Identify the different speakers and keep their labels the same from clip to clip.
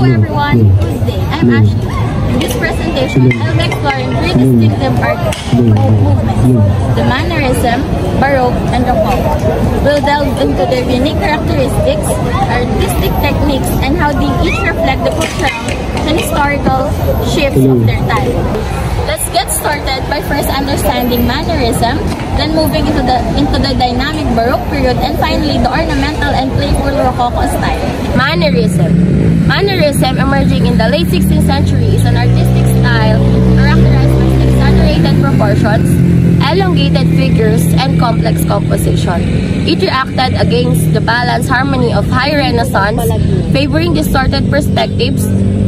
Speaker 1: everyone, good day. I'm Ashley. In this presentation, I'll be exploring three distinctive art movements: the Mannerism, Baroque, and Rococo. We'll delve into their unique characteristics, artistic techniques, and how they each reflect the cultural and historical shifts of their time. Let's get started by first understanding Mannerism, then moving into the dynamic Baroque period, and finally the ornamental and playful Rococo style. Mannerism, emerging in the late 16th century, is an artistic style characterized by exaggerated proportions, elongated figures, and complex composition. It reacted against the balanced harmony of high Renaissance, favoring distorted perspectives,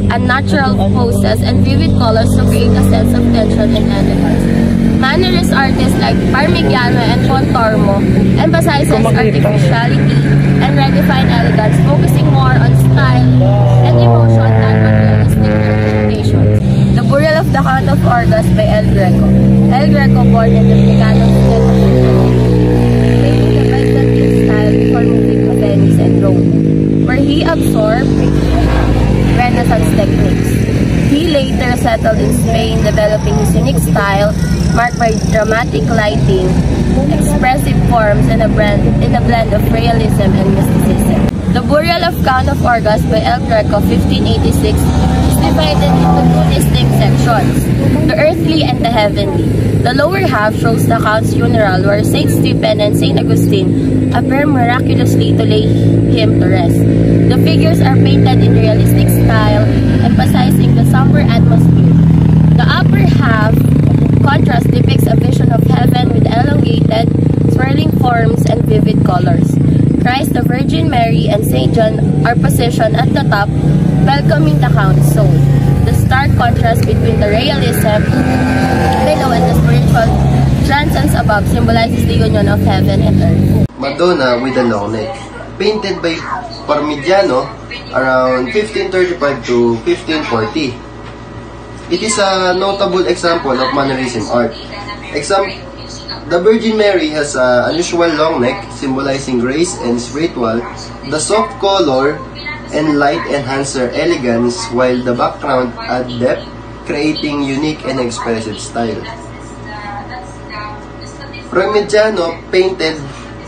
Speaker 1: unnatural poses, and vivid colors to create a sense of tension and elegance. Mannerist artists like Parmigiano and Pontormo emphasizes artificiality and redefined elegance, focusing more on style and emotion than on realistic representations. The Burial of the Count of Orgaz by El Greco. El Greco, born in the Mexican created the Byzantine style before moving to Venice and Rome, where he absorbed Renaissance techniques. He later settled in Spain, developing his unique style marked by dramatic lighting, expressive forms, and a blend of realism and mysticism. The Burial of Count of Orgaz by El Greco, 1586, is divided into two distinct sections: the earthly and the heavenly. The lower half shows the Count's funeral, where Saint Stephen and Saint Augustine appear miraculously to lay him to rest. The figures are painted in realistic style, emphasizing the somber atmosphere. The upper half contrast depicts a vision of heaven with elongated, swirling forms and vivid colors. Christ, the Virgin Mary, and St. John are positioned at the top, welcoming the Count's soul. The stark contrast between the realism below and the spiritual transcendence above symbolizes the union of heaven and earth.
Speaker 2: Madonna with a long neck, painted by Parmigiano around 1535 to 1540. It is a notable example of Mannerism art. The Virgin Mary has an unusual long neck, symbolizing grace and spiritual. The soft color and light enhance her elegance, while the background adds depth, creating unique and expressive style. Parmigiano painted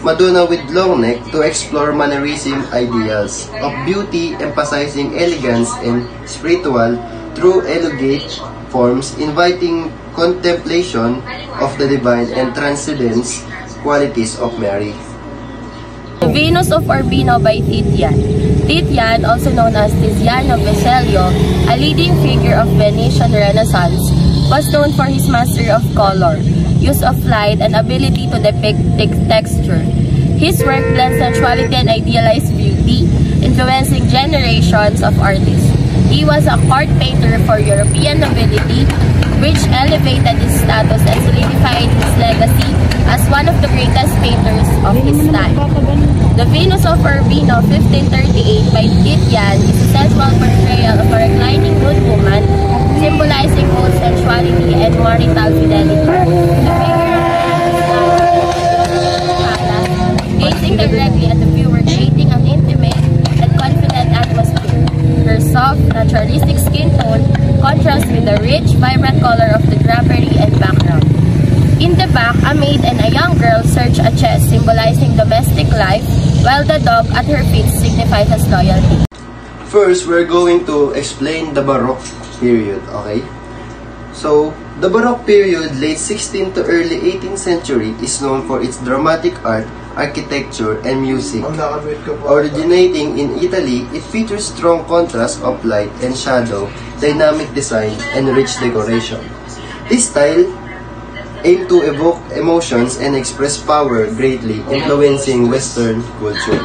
Speaker 2: Madonna with long neck to explore Mannerism ideals of beauty, emphasizing elegance and spiritual through elongate forms, inviting contemplation of the divine and transcendence qualities of Mary.
Speaker 1: The Venus of Urbino by Titian. Titian, also known as Tiziano Veselio, a leading figure of Venetian Renaissance, was known for his mastery of color, use of light, and ability to depict texture. His work blends sensuality and idealized beauty, influencing generations of artists. He was a court painter for European nobility, which elevated his status and solidified his legacy as one of the greatest painters of his time. The Venus of Urbino, 1538 by Titian, is a sensual portrayal of a reclining nude woman, symbolizing both sensuality and marital fidelity. The figure gazing directly at the viewer, creating an intimate and confident atmosphere. Her soft, naturalistic skin tone contrasts with the rich, vibrant color of the drapery and background. In the back, a maid and a young girl search a chest, symbolizing domestic life, while the dog at her feet signifies his loyalty.
Speaker 2: First, we're going to explain the Baroque period, okay? So, the Baroque period, late 16th to early 18th century, is known for its dramatic art, architecture, and music. Originating in Italy, it features strong contrast of light and shadow, dynamic design, and rich decoration. This style aimed to evoke emotions and express power, greatly influencing Western culture.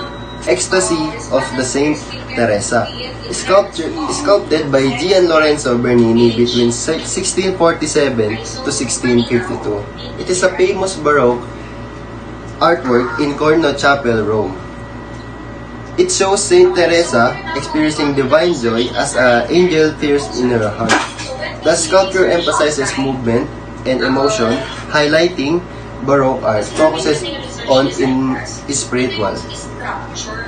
Speaker 2: Ecstasy of the Saint Teresa, sculpted by Lorenzo Bernini between 1647 to 1652. It is a famous Baroque artwork in Corno Chapel, Rome. It shows Saint Teresa experiencing divine joy as an angel tears in her heart. The sculpture emphasizes movement and emotion, highlighting Baroque art focuses on in spiritual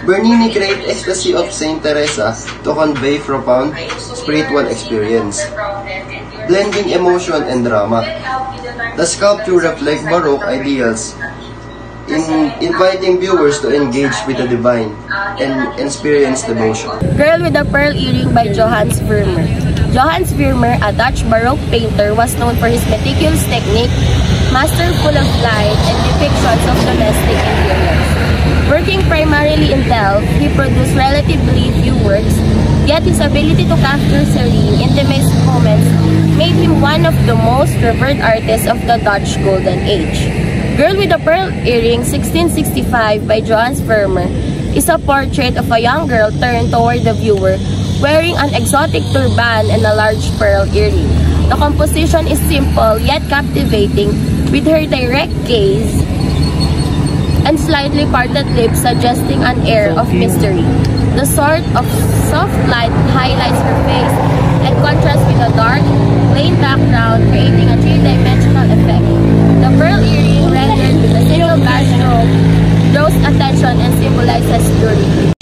Speaker 2: Bernini created Ecstasy of Saint Teresa to convey profound spiritual experience, blending emotion and drama. The sculpture reflects Baroque ideals, inviting viewers to engage with the divine and experience devotion.
Speaker 1: Girl with a Pearl Earring by Johannes Vermeer. Johannes Vermeer, a Dutch Baroque painter, was known for his meticulous technique, masterful of light, and depictions of domestic interiors. Working primarily in Delft, he produced relatively few works, yet his ability to capture serene, intimate moments made him one of the most revered artists of the Dutch Golden Age. Girl with a Pearl Earring, 1665 by Johannes Vermeer, is a portrait of a young girl turned toward the viewer, wearing an exotic turban and a large pearl earring. The composition is simple yet captivating, with her direct gaze and slightly parted lips suggesting an air of mystery. The sort of soft light highlights her face and contrasts with a dark, plain background, creating a three-dimensional effect. The pearl earring, rendered with a single bathrobe, draws attention and symbolizes purity.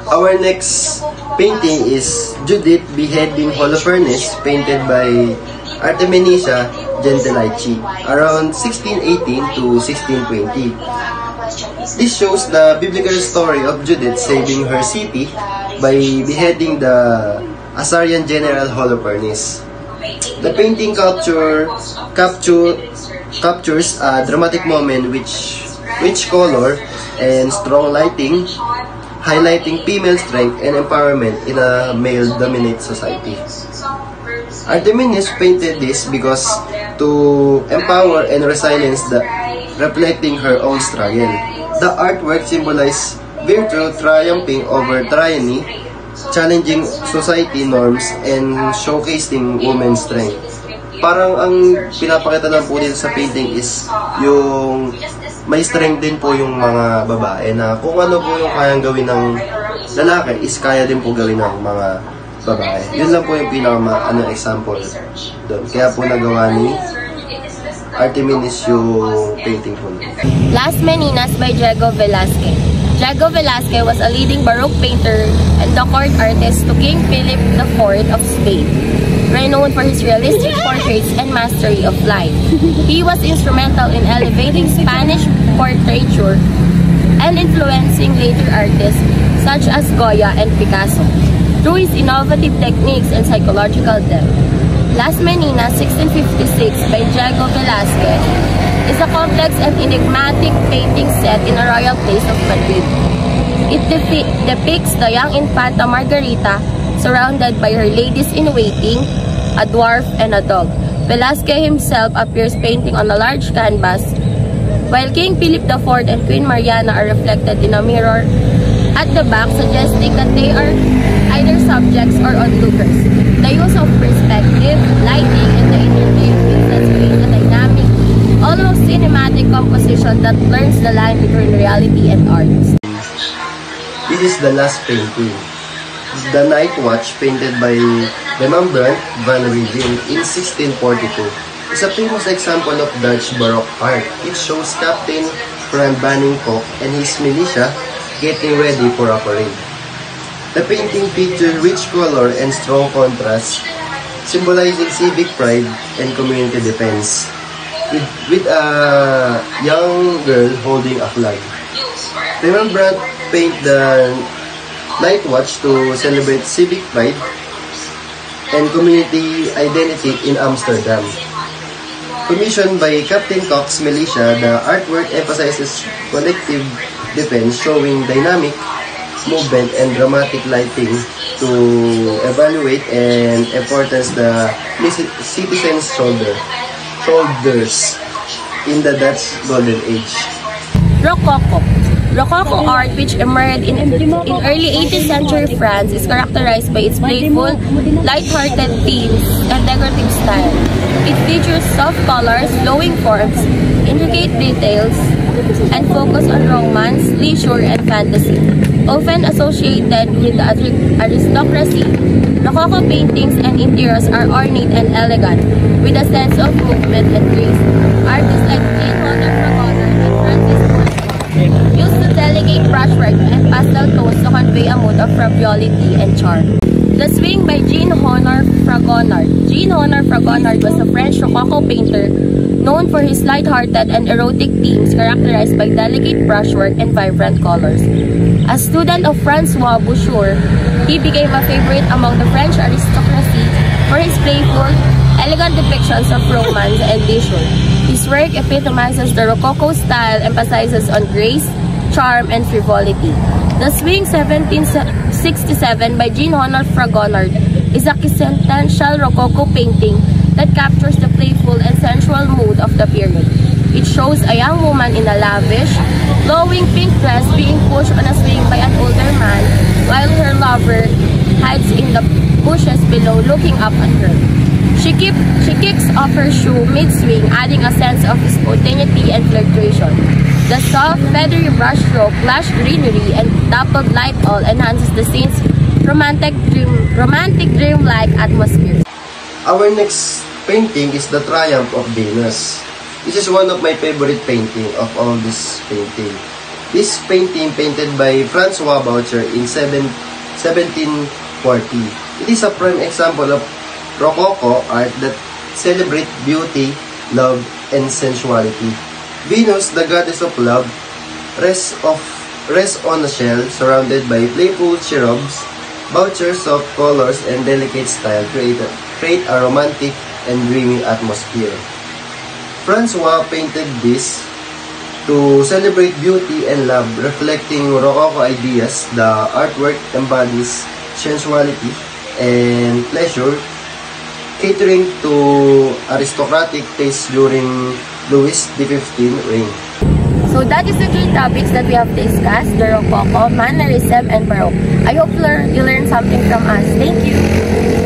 Speaker 2: Our next painting is Judith Beheading Holofernes, painted by Artemisia Gentileschi around 1618 to 1620. This shows the biblical story of Judith saving her city by beheading the Assyrian general Holofernes. The painting captures a dramatic moment which color and strong lighting, highlighting female strength and empowerment in a male-dominated society. Artemisius painted this because to empower and resilience, reflecting her own struggle. The artwork symbolizes virtue triumphing over tyranny, challenging society norms, and showcasing women's strength. Parang ang pinapakita lang po dito sa painting is yung may strength din po yung mga babae na kung ano po yung kayang gawin ng lalaki is kaya din po gawin ng mga babae. Yun lang po yung example doon. Kaya po nagawa ni Artemisius yung painting po.
Speaker 1: Las Meninas by Diego Velázquez. Diego Velázquez was a leading Baroque painter and the court artist to King Philip IV of Spain, renowned for his realistic portraits and mastery of light. He was instrumental in elevating Spanish portraiture and influencing later artists such as Goya and Picasso through his innovative techniques and psychological depth. Las Meninas, 1656 by Diego Velázquez, is a complex and enigmatic painting set in a royal place of Madrid. It depicts the young Infanta Margarita surrounded by her ladies-in-waiting, a dwarf, and a dog. Velázquez himself appears painting on a large canvas, while King Philip IV and Queen Mariana are reflected in a mirror at the back, suggesting that they are either subjects or onlookers. The use of perspective, lighting, and the interplay of pixels create a dynamic, almost cinematic composition that blurs the line between reality and art.
Speaker 2: This is the last painting, The Night Watch, painted by Rembrandt van Rijn in 1642. It's a famous example of Dutch Baroque art. It shows Captain Frank Banningcock and his militia getting ready for a parade. The painting features rich color and strong contrast, symbolizing civic pride and community defense, with a young girl holding a flag. Rembrandt painted the Night Watch to celebrate civic pride and community identity in Amsterdam. Commissioned by Captain Cock's militia, the artwork emphasizes collective defense, showing dynamic movement and dramatic lighting to evaluate and importance the citizens' shoulders in the Dutch Golden Age.
Speaker 1: Rococo. Rococo art, which emerged in early 18th century France, is characterized by its playful, light-hearted themes and decorative style. It features soft colors, flowing forms, intricate details, and focus on romance, leisure, and fantasy. Often associated with the aristocracy, Rococo paintings and interiors are ornate and elegant, with a sense of movement and grace. Artists like Jane Holder and Francis used to delegate brushwork and pastel tones to convey a mood of frivolity and charm. The Swing by Jean-Honoré Fragonard. Jean-Honoré Fragonard was a French Rococo painter known for his light-hearted and erotic themes characterized by delicate brushwork and vibrant colors. A student of Francois Boucher, he became a favorite among the French aristocracy for his playful, elegant depictions of romance and leisure. His work epitomizes the Rococo style, emphasizes on grace, charm, and frivolity. The Swing 1767 by Jean-Honoré Fragonard is a quintessential Rococo painting that captures the playful and sensual mood of the period. It shows a young woman in a lavish, flowing pink dress being pushed on a swing by an older man while her lover hides in the bushes below looking up at her. She kicks off her shoe mid-swing, adding a sense of spontaneity and flirtation. The soft, feathery brushstroke, lush greenery, and dappled light all enhances the scene's romantic dream-like atmosphere.
Speaker 2: Our next painting is The Triumph of Venus. This is one of my favorite painting of all this painting. This painting painted by Francois Boucher in 1740. It is a prime example of Rococo art that celebrates beauty, love, and sensuality. Venus, the goddess of love, rests on a shell surrounded by playful cherubs. Boucher's soft colors and delicate style create a romantic and dreamy atmosphere. Francois painted this to celebrate beauty and love, reflecting Rococo ideas. The artwork embodies sensuality and pleasure, catering to aristocratic taste during Louis XV reign.
Speaker 1: So that is the three topics that we have discussed: the Rococo, mannerism, and Baroque. I hope you learned something from us. Thank you!